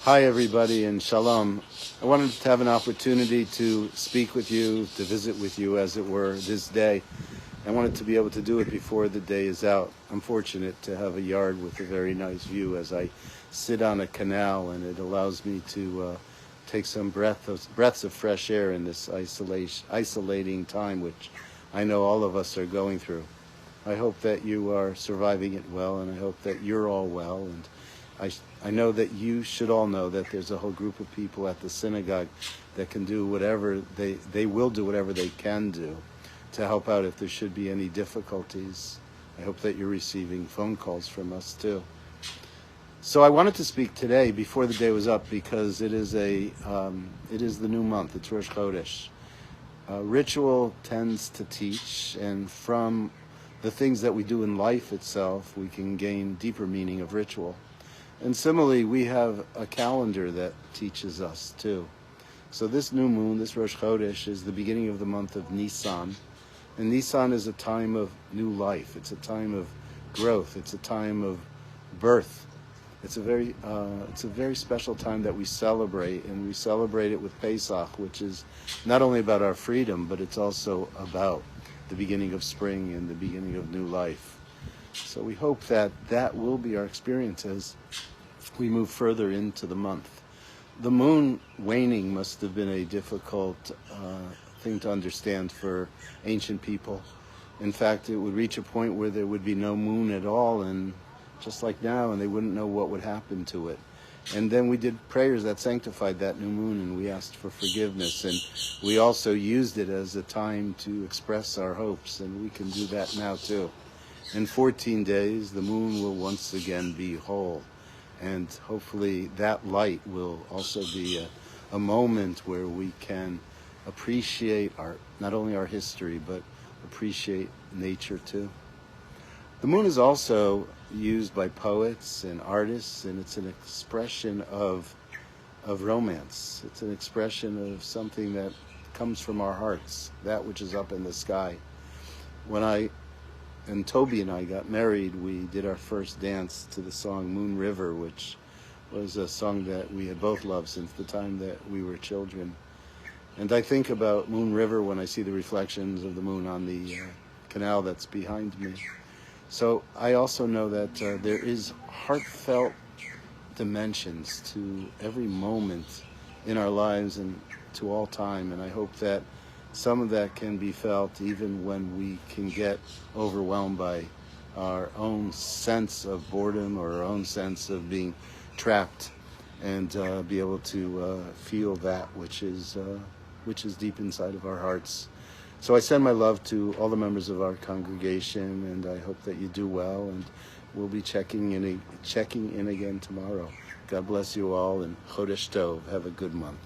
Hi everybody and shalom. I wanted to have an opportunity to speak with you, to visit with you as it were this day. I wanted to be able to do it before the day is out. I'm fortunate to have a yard with a very nice view as I sit on a canal, and it allows me to take some breaths of fresh air in this isolating time which I know all of us are going through. I hope that you are surviving it well, and I hope that you're all well. And I know that you should all know that there's a whole group of people at the synagogue that can do whatever they will do whatever they can do to help out if there should be any difficulties. I hope that you're receiving phone calls from us too. So I wanted to speak today before the day was up because it is the new month. It's Rosh Chodesh. Ritual tends to teach, and from the things that we do in life itself, we can gain deeper meaning of ritual. And similarly, we have a calendar that teaches us too. So this new moon, this Rosh Chodesh, is the beginning of the month of Nisan. And Nisan is a time of new life. It's a time of growth. It's a time of birth. It's a very special time that we celebrate, and we celebrate it with Pesach, which is not only about our freedom, but it's also about the beginning of spring and the beginning of new life. So we hope that that will be our experience as we move further into the month. The moon waning must have been a difficult thing to understand for ancient people. In fact, it would reach a point where there would be no moon at all, and just like now, and they wouldn't know what would happen to it. And then we did prayers that sanctified that new moon, and we asked for forgiveness, and we also used it as a time to express our hopes, and we can do that now too. In 14 days, the moon will once again be whole, and hopefully that light will also be a moment where we can appreciate not only our history, but appreciate nature too. The moon is also used by poets and artists, and it's an expression of romance. It's an expression of something that comes from our hearts, that which is up in the sky. When Toby and I got married, we did our first dance to the song Moon River, which was a song that we had both loved since the time that we were children. And I think about Moon River when I see the reflections of the moon on the canal that's behind me. So I also know that there is heartfelt dimensions to every moment in our lives and to all time, and I hope that some of that can be felt even when we can get overwhelmed by our own sense of boredom or our own sense of being trapped, and be able to feel that which is deep inside of our hearts. So I send my love to all the members of our congregation, and I hope that you do well, and we'll be checking in again tomorrow. God bless you all, and Chodesh Tov. Have a good month.